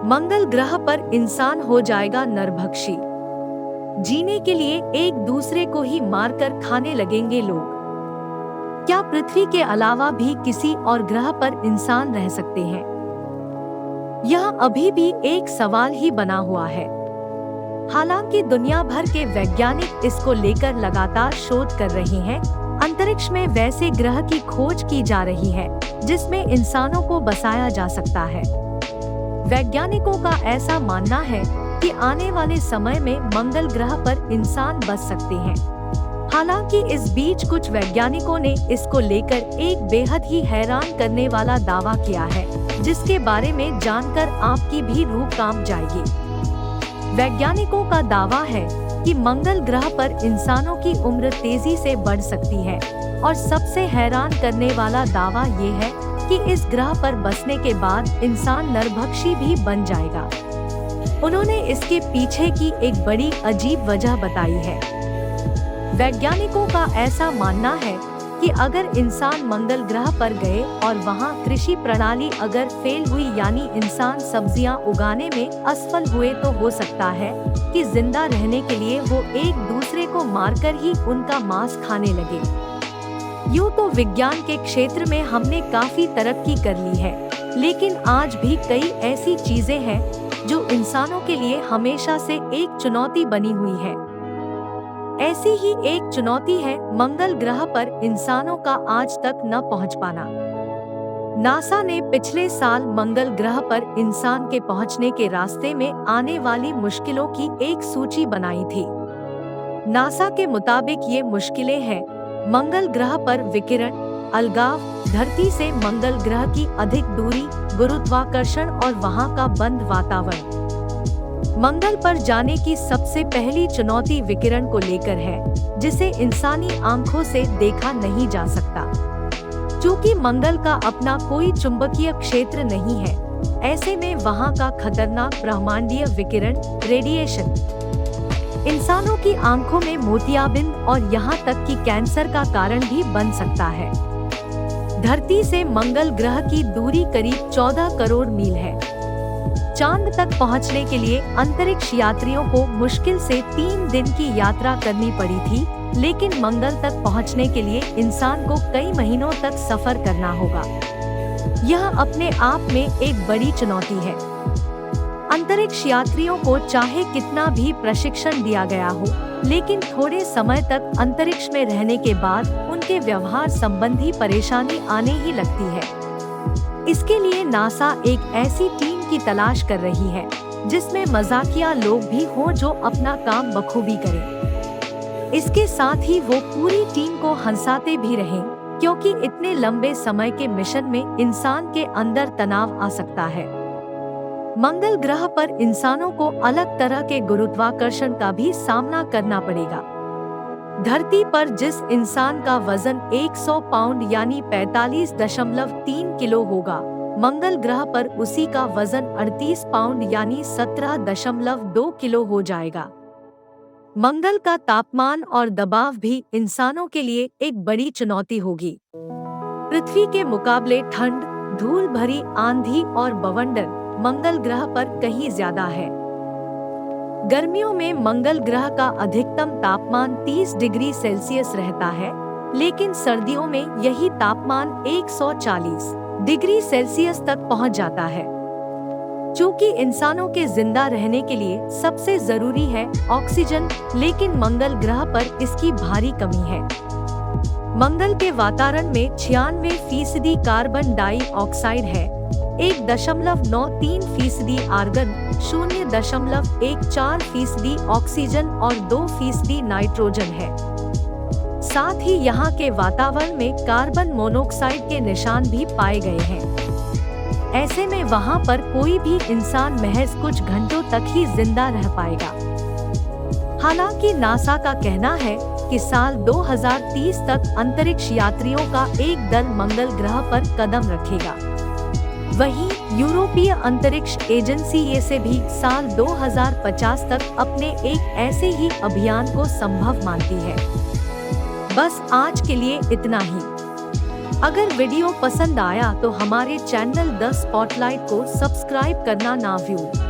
मंगल ग्रह पर इंसान हो जाएगा नरभक्षी। जीने के लिए एक दूसरे को ही मारकर खाने लगेंगे लोग। क्या पृथ्वी के अलावा भी किसी और ग्रह पर इंसान रह सकते हैं? यह अभी भी एक सवाल ही बना हुआ है। हालांकि दुनिया भर के वैज्ञानिक इसको लेकर लगातार शोध कर रहे हैं। अंतरिक्ष में वैसे ग्रह की खोज की जा रही है जिसमें इंसानों को बसाया जा सकता है। वैज्ञानिकों का ऐसा मानना है कि आने वाले समय में मंगल ग्रह पर इंसान बस सकते हैं। हालांकि इस बीच कुछ वैज्ञानिकों ने इसको लेकर एक बेहद ही हैरान करने वाला दावा किया है, जिसके बारे में जानकर आपकी भी रूह कांप जाएगी। वैज्ञानिकों का दावा है कि मंगल ग्रह पर इंसानों की उम्र तेजी से बढ़ सकती है और सबसे हैरान करने वाला दावा ये है कि इस ग्रह पर बसने के बाद इंसान नरभक्षी भी बन जाएगा। उन्होंने इसके पीछे की एक बड़ी अजीब वजह बताई है। वैज्ञानिकों का ऐसा मानना है कि अगर इंसान मंगल ग्रह पर गए और वहां कृषि प्रणाली अगर फेल हुई, यानी इंसान सब्जियां उगाने में असफल हुए, तो हो सकता है कि जिंदा रहने के लिए वो एक दूसरे को मारकर ही उनका मांस खाने लगे। यूं तो विज्ञान के क्षेत्र में हमने काफी तरक्की कर ली है, लेकिन आज भी कई ऐसी चीजें हैं जो इंसानों के लिए हमेशा से एक चुनौती बनी हुई है। ऐसी ही एक चुनौती है मंगल ग्रह पर इंसानों का आज तक न पहुंच पाना। नासा ने पिछले साल मंगल ग्रह पर इंसान के पहुंचने के रास्ते में आने वाली मुश्किलों की एक सूची बनाई थी। नासा के मुताबिक ये मुश्किलें हैं: मंगल ग्रह पर विकिरण, अलगाव, धरती से मंगल ग्रह की अधिक दूरी, गुरुत्वाकर्षण और वहां का बंद वातावरण। मंगल पर जाने की सबसे पहली चुनौती विकिरण को लेकर है, जिसे इंसानी आंखों से देखा नहीं जा सकता। चूंकि मंगल का अपना कोई चुंबकीय क्षेत्र नहीं है, ऐसे में वहां का खतरनाक ब्रह्मांडीय विकिरण, रेडिएशन, इंसानों की आंखों में मोतियाबिंद और यहाँ तक कि कैंसर का कारण भी बन सकता है। धरती से मंगल ग्रह की दूरी करीब 14 करोड़ मील है। चांद तक पहुंचने के लिए अंतरिक्ष यात्रियों को मुश्किल से 3 दिन की यात्रा करनी पड़ी थी, लेकिन मंगल तक पहुंचने के लिए इंसान को कई महीनों तक सफर करना होगा। यह अपने आप में एक बड़ी चुनौती है। अंतरिक्ष यात्रियों को चाहे कितना भी प्रशिक्षण दिया गया हो, लेकिन थोड़े समय तक अंतरिक्ष में रहने के बाद उनके व्यवहार संबंधी परेशानी आने ही लगती है। इसके लिए नासा एक ऐसी टीम की तलाश कर रही है जिसमें मजाकिया लोग भी हों जो अपना काम बखूबी करें। इसके साथ ही वो पूरी टीम को हंसाते भी रहें, क्योंकि इतने लंबे समय के मिशन में इंसान के अंदर तनाव आ सकता है। मंगल ग्रह पर इंसानों को अलग तरह के गुरुत्वाकर्षण का भी सामना करना पड़ेगा। धरती पर जिस इंसान का वजन 100 पाउंड यानी 45.3 किलो होगा, मंगल ग्रह पर उसी का वजन 38 पाउंड यानी 17.2 किलो हो जाएगा। मंगल का तापमान और दबाव भी इंसानों के लिए एक बड़ी चुनौती होगी। पृथ्वी के मुकाबले ठंड, धूल भरी आंधी और बवंडर मंगल ग्रह पर कहीं ज्यादा है। गर्मियों में मंगल ग्रह का अधिकतम तापमान 30 डिग्री सेल्सियस रहता है, लेकिन सर्दियों में यही तापमान 140 डिग्री सेल्सियस तक पहुंच जाता है। चूंकि इंसानों के जिंदा रहने के लिए सबसे जरूरी है ऑक्सीजन, लेकिन मंगल ग्रह पर इसकी भारी कमी है। मंगल के वातावरण में 96% कार्बन डाइऑक्साइड है, 1.93% आर्गन, 0.14% ऑक्सीजन और 2% नाइट्रोजन है। साथ ही यहाँ के वातावरण में कार्बन मोनोऑक्साइड के निशान भी पाए गए हैं। ऐसे में वहाँ पर कोई भी इंसान महज कुछ घंटों तक ही जिंदा रह पाएगा। हालांकि नासा का कहना है कि साल 2030 तक अंतरिक्ष यात्रियों का एक दल मंगल ग्रह पर कदम रखेगा। वहीं यूरोपीय अंतरिक्ष एजेंसी ये से भी साल 2050 तक अपने एक ऐसे ही अभियान को संभव मानती है। बस आज के लिए इतना ही। अगर वीडियो पसंद आया तो हमारे चैनल द स्पॉटलाइट को सब्सक्राइब करना ना भूलें।